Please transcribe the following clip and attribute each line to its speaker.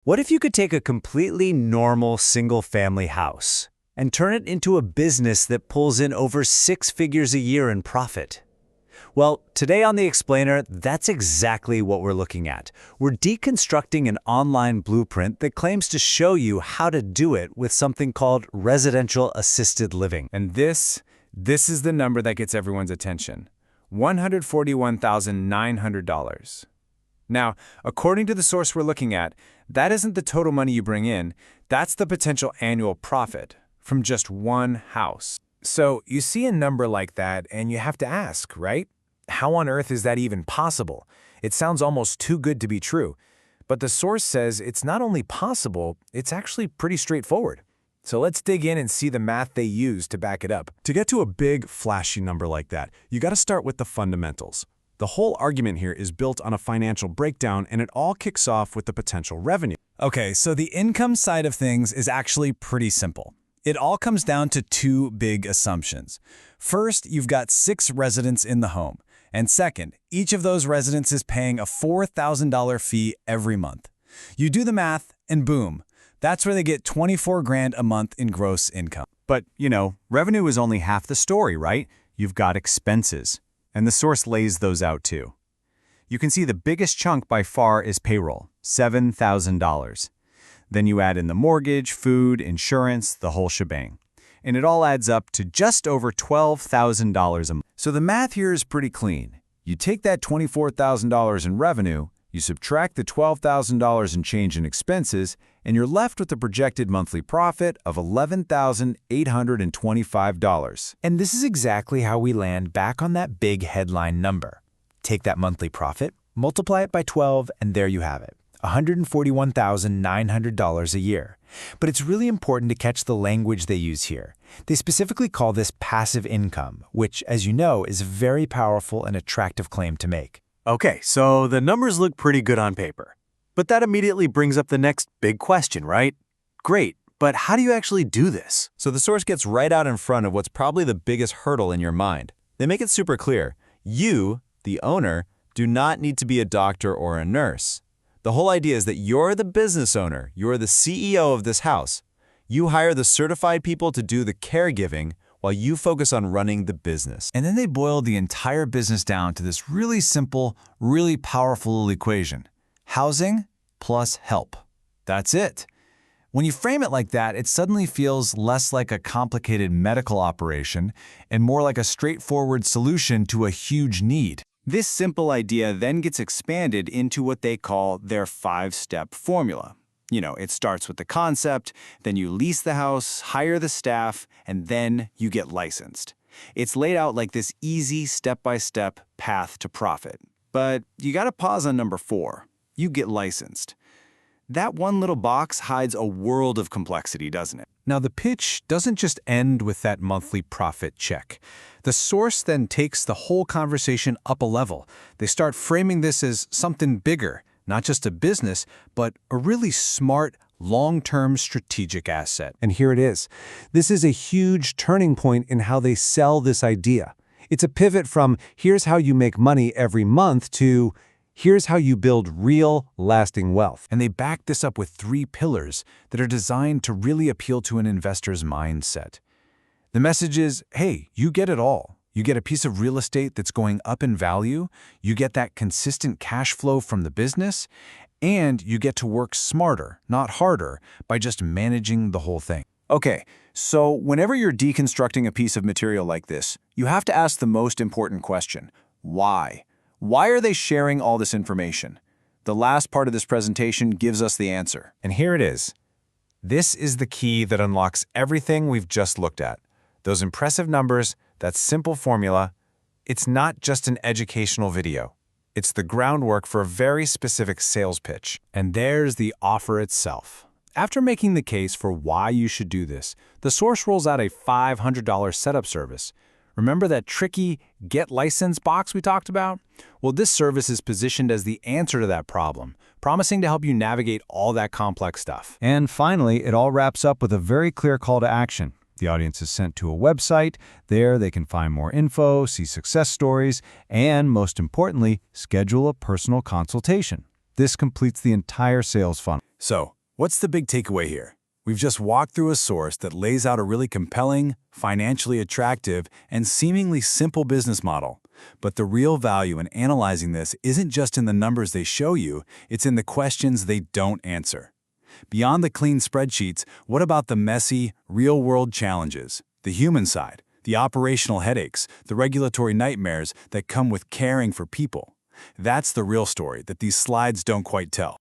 Speaker 1: What if you could take a completely normal single-family house and turn it into a business that pulls in over 6 figures a year in profit? Well, today on The Explainer, that's exactly what we're looking at. We're deconstructing an online blueprint that claims to show you how to do it with something called residential assisted living.
Speaker 2: And this is the number that gets everyone's attention. $141,900. Now, according to the source we're looking at, that isn't the total money you bring in, that's the potential annual profit from just one house. So you see a number like that and you have to ask, right? How on earth is that even possible? It sounds almost too good to be true. But the source says it's not only possible, it's actually pretty straightforward. So let's dig in and see the math they use to back it up.
Speaker 3: To get to a big, flashy number like that, you got to start with the fundamentals. The whole argument here is built on a financial breakdown, and it all kicks off with the potential revenue.
Speaker 4: Okay, so the income side of things is actually pretty simple. It all comes down to two big assumptions. First, you've got 6 residents in the home. And second, each of those residents is paying a $4,000 fee every month. You do the math, and boom, that's where they get $24,000 a month in gross income.
Speaker 1: But, revenue is only half the story, right? You've got expenses. And the source lays those out too. You can see the biggest chunk by far is payroll, $7,000. Then you add in the mortgage, food, insurance, the whole shebang. And it all adds up to just over $12,000 a month.
Speaker 2: So the math here is pretty clean. You take that $24,000 in revenue, you subtract the $12,000 in change in expenses, and you're left with a projected monthly profit of $11,825. And this is exactly how we land back on that big headline number. Take that monthly profit, multiply it by 12, and there you have it. $141,900 a year. But it's really important to catch the language they use here. They specifically call this passive income, which, as you know, is a very powerful and attractive claim to make.
Speaker 1: Okay, so the numbers look pretty good on paper. But that immediately brings up the next big question, right? Great, but how do you actually do this?
Speaker 3: So the source gets right out in front of what's probably the biggest hurdle in your mind. They make it super clear. You, the owner, do not need to be a doctor or a nurse. The whole idea is that you're the business owner, you're the CEO of this house. You hire the certified people to do the caregiving while you focus on running the business.
Speaker 4: And then they boil the entire business down to this really simple, really powerful equation. Housing plus help. That's it. When you frame it like that, it suddenly feels less like a complicated medical operation and more like a straightforward solution to a huge need.
Speaker 2: This simple idea then gets expanded into what they call their 5-step formula. It starts with the concept, then you lease the house, hire the staff, and then you get licensed. It's laid out like this easy step-by-step path to profit. But you gotta pause on number 4. You get licensed. That one little box hides a world of complexity, doesn't it?
Speaker 4: Now, the pitch doesn't just end with that monthly profit check. The source then takes the whole conversation up a level. They start framing this as something bigger, not just a business, but a really smart, long-term strategic asset.
Speaker 3: And here it is. This is a huge turning point in how they sell this idea. It's a pivot from here's how you make money every month to here's how you build real, lasting wealth.
Speaker 4: And they back this up with 3 pillars that are designed to really appeal to an investor's mindset. The message is, hey, you get it all. You get a piece of real estate that's going up in value, you get that consistent cash flow from the business, and you get to work smarter, not harder, by just managing the whole thing.
Speaker 2: Okay, so whenever you're deconstructing a piece of material like this, you have to ask the most important question: why? Why are they sharing all this information? The last part of this presentation gives us the answer.
Speaker 4: And here it is. This is the key that unlocks everything we've just looked at. Those impressive numbers, that simple formula, it's not just an educational video. It's the groundwork for a very specific sales pitch. And there's the offer itself. After making the case for why you should do this, the source rolls out a $500 setup service. Remember that tricky Get Licensed box we talked about? Well, this service is positioned as the answer to that problem, promising to help you navigate all that complex stuff.
Speaker 1: And finally, it all wraps up with a very clear call to action. The audience is sent to a website. There they can find more info, see success stories, and most importantly, schedule a personal consultation.
Speaker 4: This completes the entire sales funnel.
Speaker 2: So, what's the big takeaway here? We've just walked through a source that lays out a really compelling, financially attractive, and seemingly simple business model. But the real value in analyzing this isn't just in the numbers they show you, it's in the questions they don't answer. Beyond the clean spreadsheets, what about the messy, real-world challenges? The human side, the operational headaches, the regulatory nightmares that come with caring for people. That's the real story that these slides don't quite tell.